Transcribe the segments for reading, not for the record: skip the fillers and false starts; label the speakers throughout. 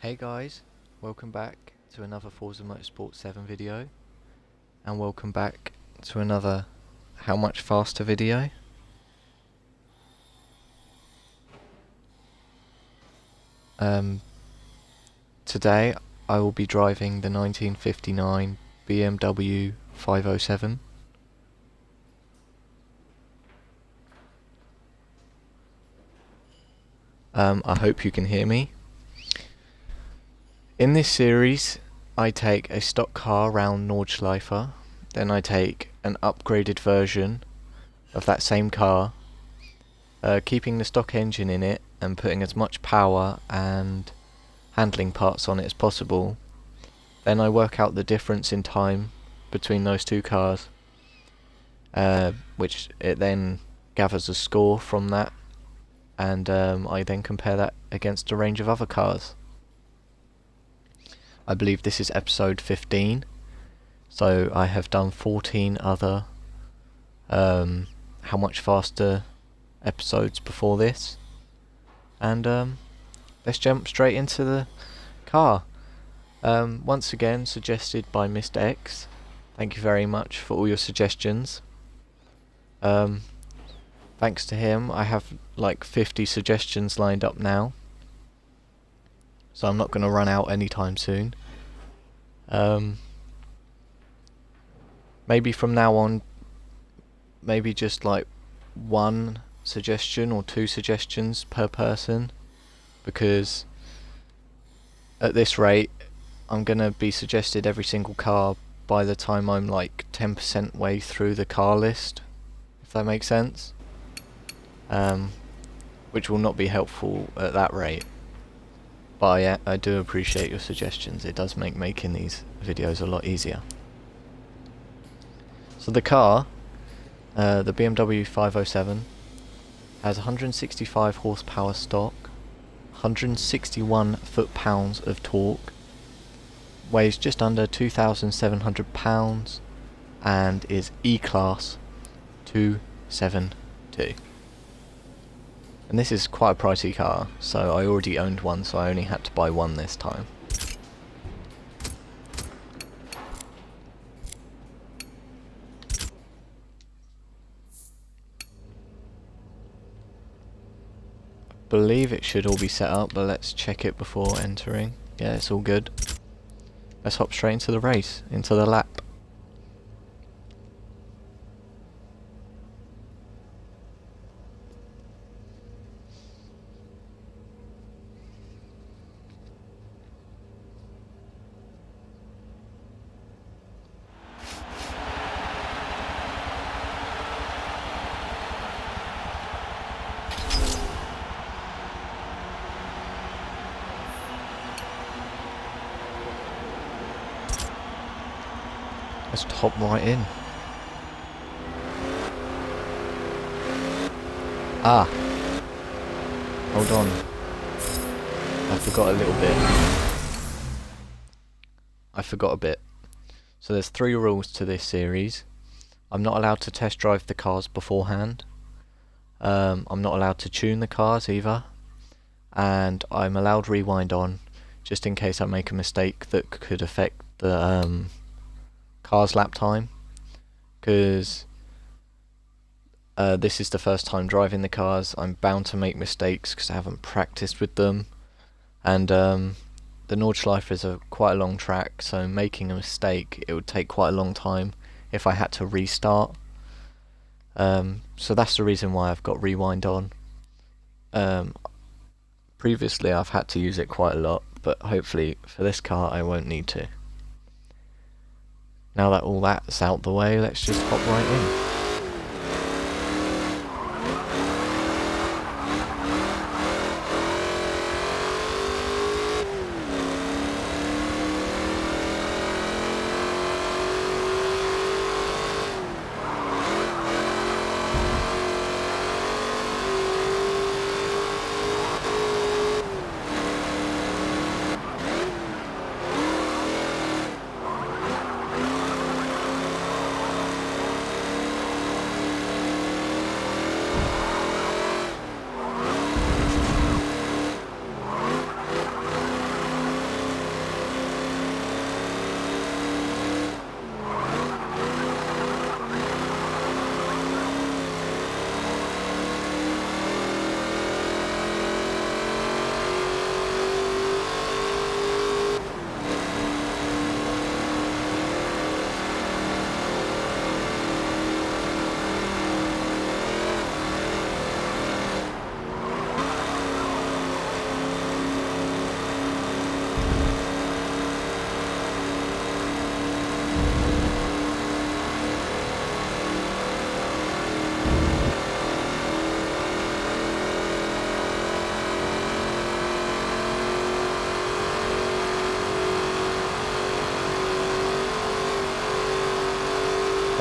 Speaker 1: Hey guys, welcome back to another Forza Motorsport 7 video, and welcome back to another How Much Faster video. Today I will be driving the 1959 BMW 507. I hope you can hear me. In this series, I take a stock car around Nordschleife, then I take an upgraded version of that same car, keeping the stock engine in it and putting as much power and handling parts on it as possible. Then I work out the difference in time between those two cars, which it then gathers a score from that, and I then compare that against a range of other cars. I believe this is episode 15, so I have done 14 other How Much Faster episodes before this, and let's jump straight into the car. Once again suggested by Mr. X. Thank you very much for all your suggestions. Thanks to him, I have like 50 suggestions lined up now, so I'm not going to run out anytime soon. Maybe from now on, maybe just like one suggestion or two suggestions per person, because at this rate I'm going to be suggested every single car by the time I'm like 10% way through the car list, if that makes sense. Which will not be helpful at that rate. But I do appreciate your suggestions. It does make making these videos a lot easier. So the car, the BMW 507, has 165 horsepower stock, 161 foot-pounds of torque, weighs just under 2,700 pounds, and is E-Class 272. And this is quite a pricey car, so I already owned one, so I only had to buy one this time. I believe it should all be set up, but let's check it before entering. Yeah, it's all good. Let's hop straight into the race, into the lap. Let's hop right in. Ah! Hold on. I forgot a little bit. So there's 3 rules to this series. I'm not allowed to test drive the cars beforehand. I'm not allowed to tune the cars either. And I'm allowed rewind on, just in case I make a mistake that could affect the car's lap time, because this is the first time driving the cars. I'm bound to make mistakes because I haven't practiced with them, and the Nordschleife is quite a long track, so making a mistake, it would take quite a long time if I had to restart. So that's the reason why I've got rewind on. Previously I've had to use it quite a lot, but hopefully for this car I won't need to. Now that all that's out the way, let's just hop right in.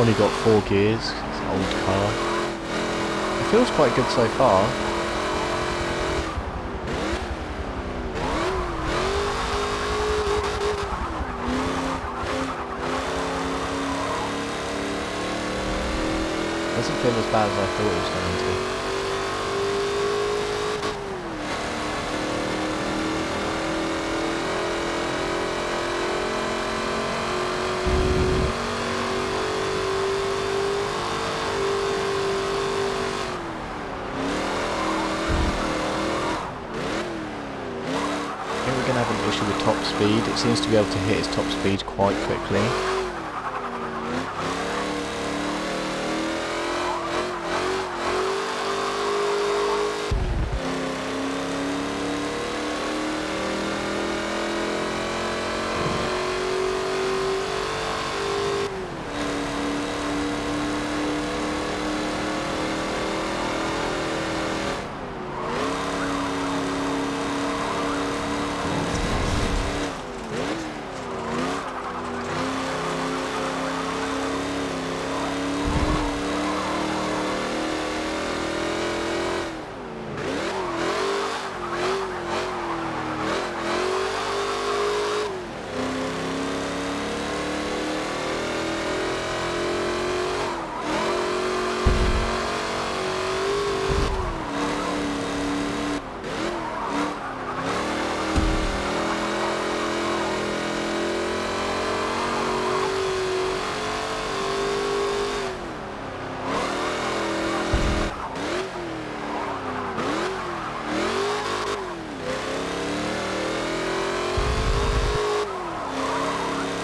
Speaker 1: Only got 4 gears, it's an old car. It feels quite good so far. Doesn't feel as bad as I thought it was going to. I think we're going to have an issue with top speed. It seems to be able to hit its top speed quite quickly.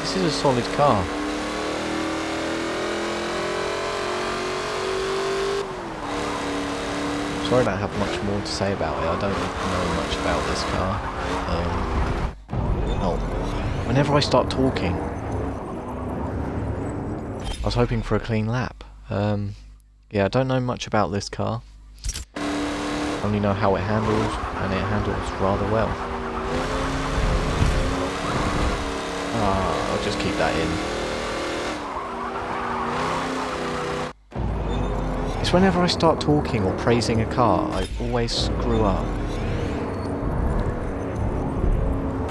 Speaker 1: This is a solid car. Sorry I don't have much more to say about it. I don't know much about this car. Oh, whenever I start talking, I was hoping for a clean lap. Yeah, I don't know much about this car. I only know how it handles, and it handles rather well. I'll just keep that in. It's whenever I start talking or praising a car, I always screw up.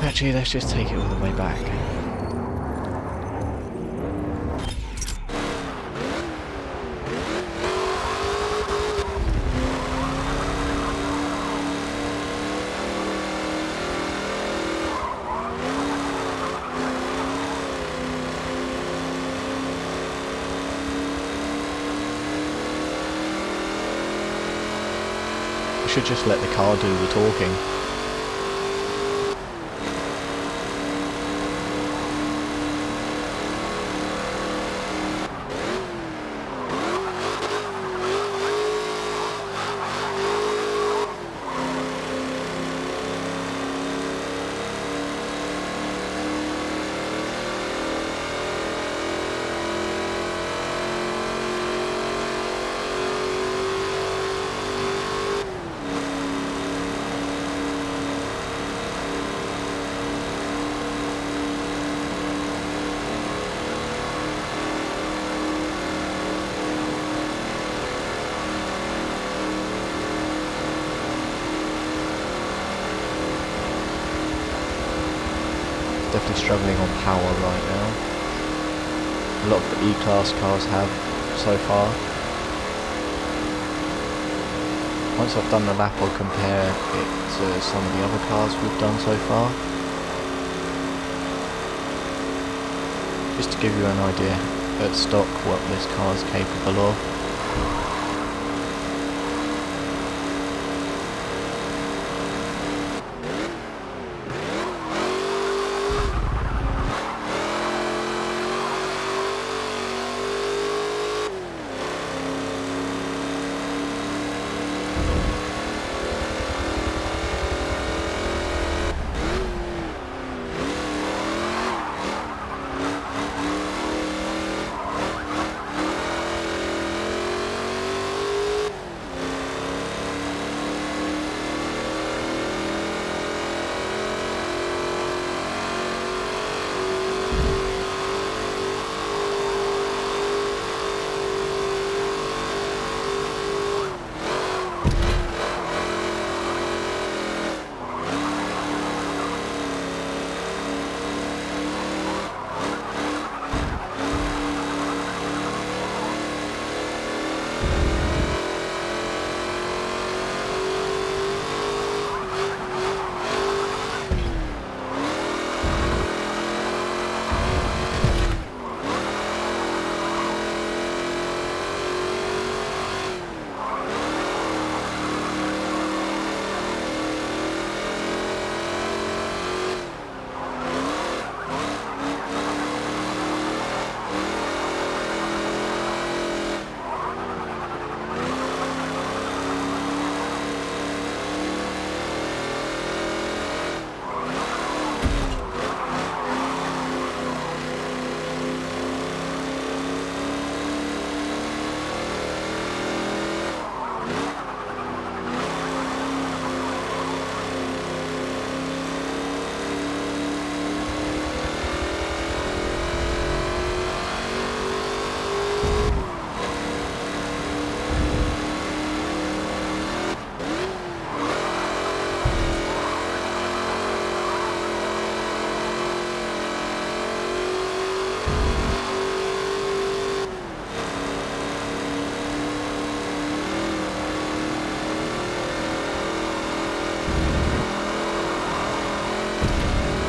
Speaker 1: Actually, let's just take it all the way back. Should just let the car do the talking. Definitely struggling on power right now. A lot of the E-Class cars have so far. Once I've done the lap, I'll compare it to some of the other cars we've done so far. Just to give you an idea at stock what this car is capable of.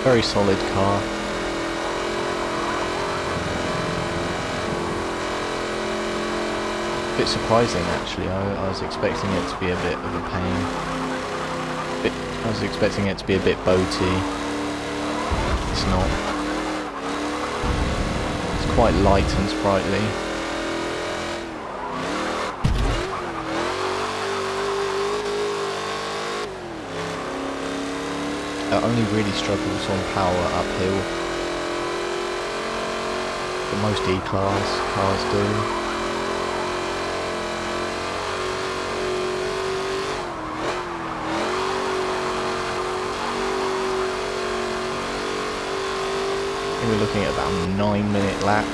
Speaker 1: Very solid car. Bit surprising actually. I was expecting it to be a bit of a pain. I was expecting it to be a bit boaty. It's not. It's quite light and sprightly. It only really struggles on power uphill. But most E-Class cars do. We're looking at about a 9-minute lap.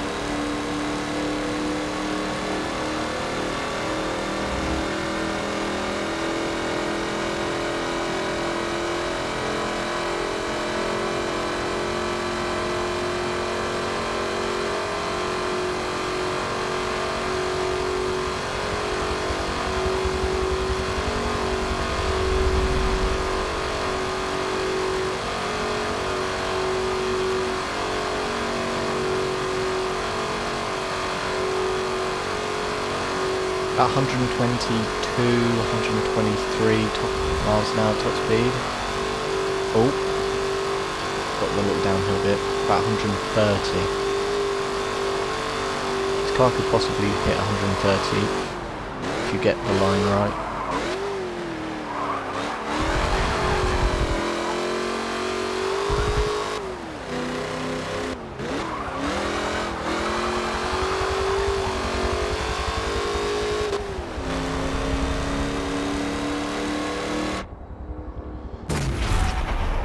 Speaker 1: About 122, 123 miles an hour top speed. Oh, got the little downhill bit. About 130. This car could possibly hit 130 if you get the line right.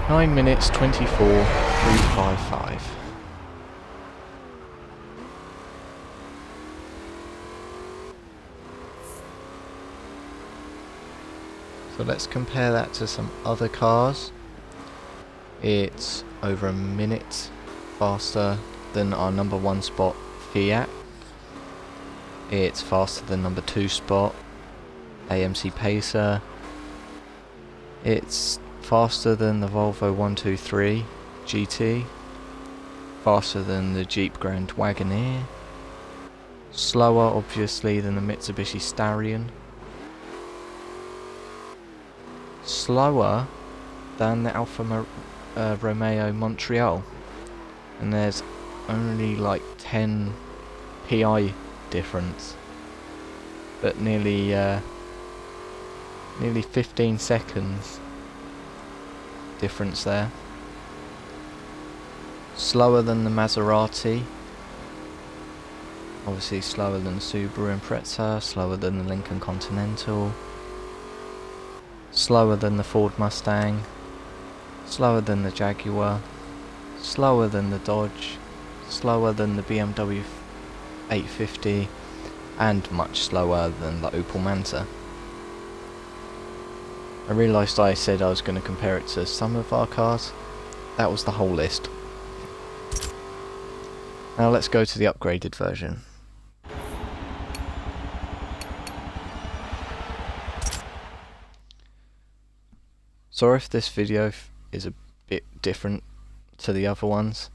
Speaker 1: Nine minutes 24.355. So let's compare that to some other cars. It's over a minute faster than our number 1 spot Fiat. It's faster than number 2 spot AMC Pacer. It's faster than the Volvo 123 GT, faster than the Jeep Grand Wagoneer, slower obviously than the Mitsubishi Starion, slower than the Alfa Romeo Montreal, and there's only like 10 PI difference, but nearly 15 seconds difference there. Slower than the Maserati, obviously slower than the Subaru Impreza, slower than the Lincoln Continental, slower than the Ford Mustang, slower than the Jaguar, slower than the Dodge, slower than the BMW 850, and much slower than the Opel Manta. I realised I said I was going to compare it to some of our cars. That was the whole list. Now let's go to the upgraded version. Sorry if this video is a bit different to the other ones.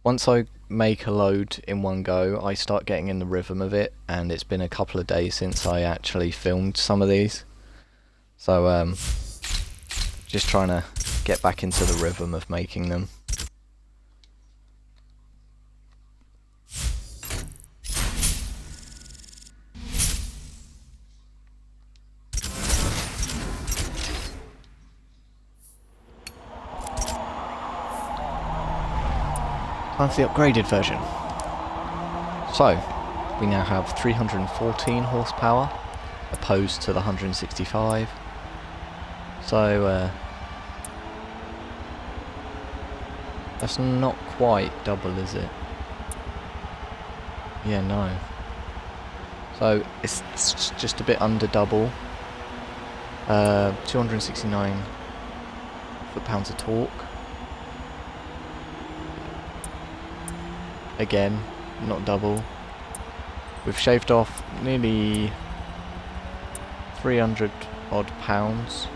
Speaker 1: Once I make a load in one go, I start getting in the rhythm of it, and it's been a couple of days since I actually filmed some of these. So, just trying to get back into the rhythm of making them. Time for the upgraded version. So, we now have 314 horsepower, opposed to the 165. So, that's not quite double, is it? Yeah, no. So, it's just a bit under double. 269 foot-pounds of torque. Again, not double. We've shaved off nearly 300 odd pounds,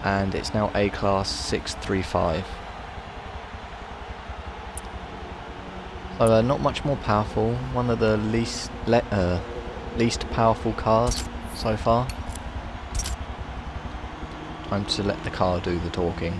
Speaker 1: and it's now A-Class 635. So not much more powerful, one of the least powerful cars so far. Time to let the car do the talking.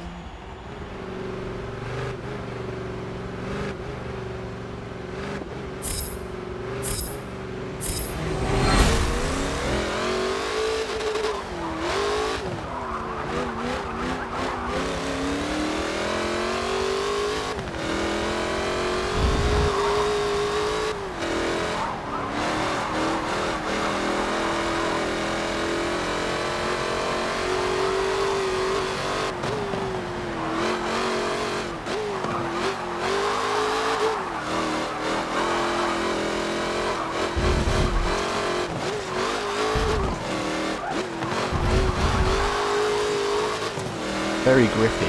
Speaker 1: Very grippy.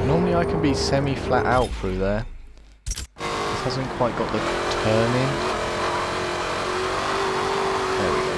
Speaker 1: Normally I can be semi-flat out through there. This hasn't quite got the turn in. There we go.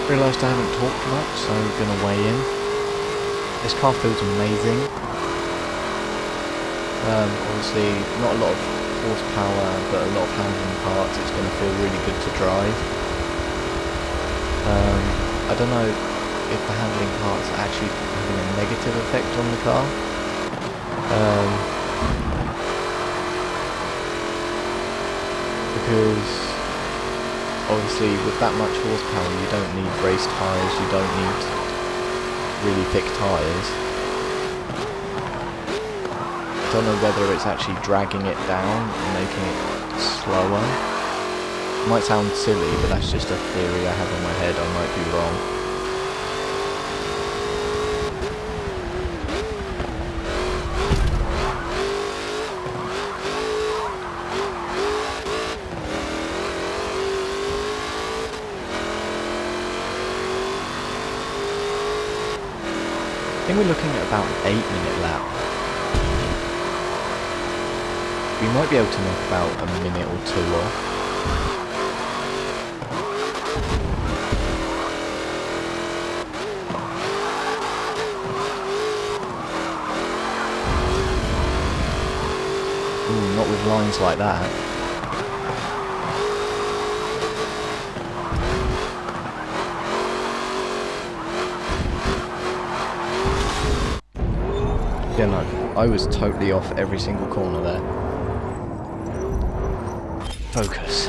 Speaker 1: Realised I haven't talked much, so I'm going to weigh in. This car feels amazing. Obviously, not a lot of horsepower, but a lot of handling parts. It's going to feel really good to drive. I don't know if the handling parts are actually having a negative effect on the car. Because obviously with that much horsepower you don't need race tyres, you don't need really thick tyres. I don't know whether it's actually dragging it down and making it slower. Might sound silly, but that's just a theory I have in my head. I might be wrong. I think we're looking at about an 8-minute lap. We might be able to knock about a minute or two off. Ooh, not with lines like that. Yeah, no, I was totally off every single corner there. Focus.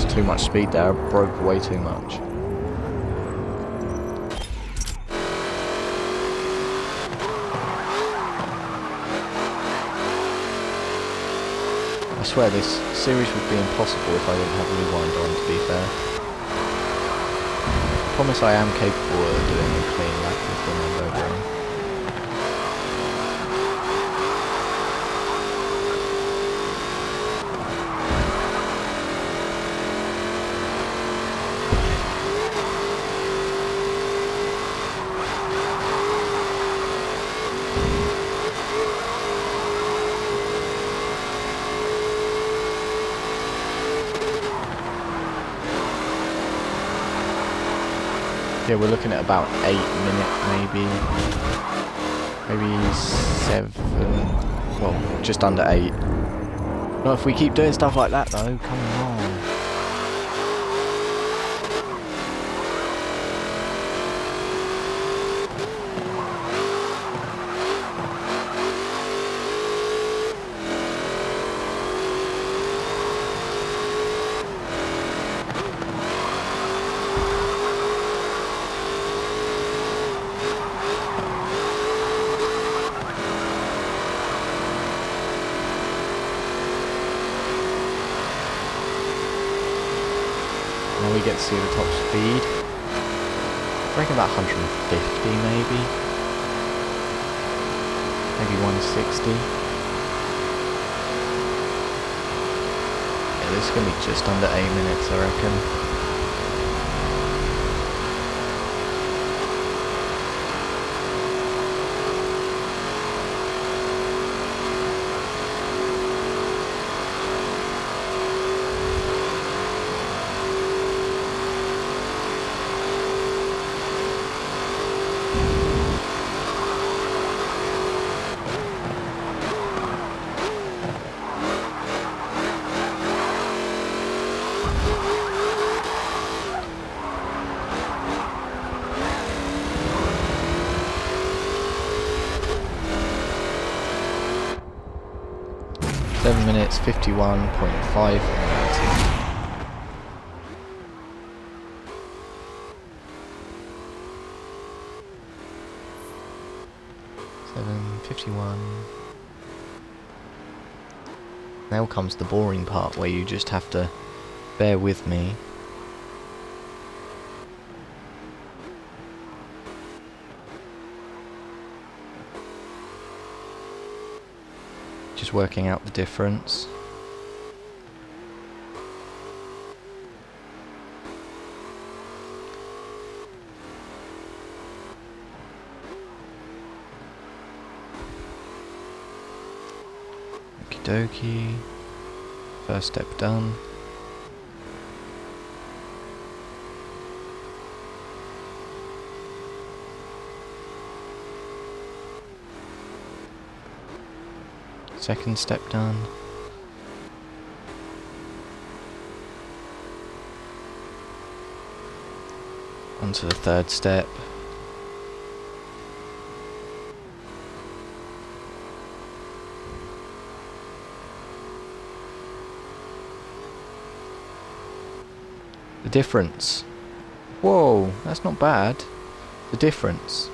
Speaker 1: Too much speed there, I broke way too much. I swear this series would be impossible if I didn't have rewind on, to be fair. I promise I am capable of doing a clean lap with the Nürburgring. Yeah, we're looking at about 8 minutes, maybe 7, well, just under 8. Not if we keep doing stuff like that though, come on. Now we get to see the top speed. I reckon about 150 maybe. Maybe 160. Yeah, this is going to be just under 8 minutes, I reckon. Minutes 51.5. 7:51. Now comes the boring part where you just have to bear with me. Just working out the difference. Okie dokie. First step done. Second step done. Onto the third step. The difference. Whoa, that's not bad. The difference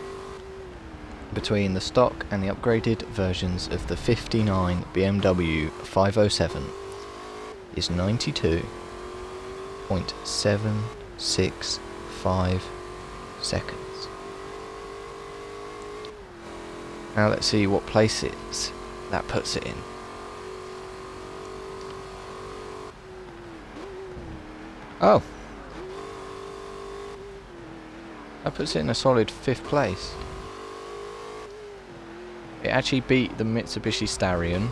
Speaker 1: between the stock and the upgraded versions of the 59 BMW 507 is 92.765 seconds. Now let's see what place that puts it in. Oh! That puts it in a solid 5th place. It actually beat the Mitsubishi Starion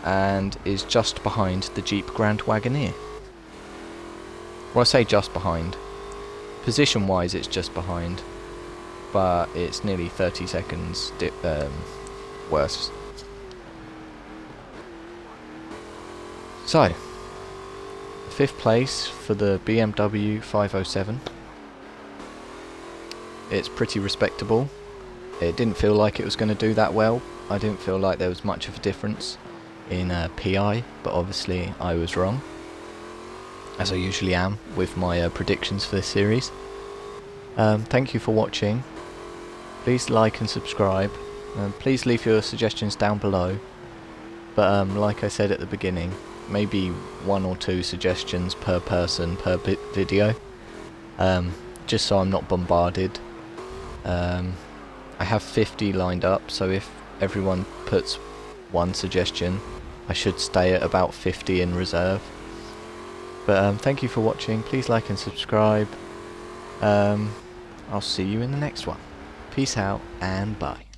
Speaker 1: and is just behind the Jeep Grand Wagoneer. Well, I say just behind. Position wise it's just behind, but it's nearly 30 seconds worse. So, 5th place for the BMW 507. It's pretty respectable. It didn't feel like it was going to do that well. I didn't feel like there was much of a difference in PI, but obviously I was wrong, as I usually am with my predictions for this series. Thank you for watching. Please like and subscribe. Please leave your suggestions down below. But like I said at the beginning, maybe 1 or 2 suggestions per person per video, just so I'm not bombarded. I have 50 lined up, so if everyone puts 1 suggestion, I should stay at about 50 in reserve. But thank you for watching. Please like and subscribe. I'll see you in the next one. Peace out and bye.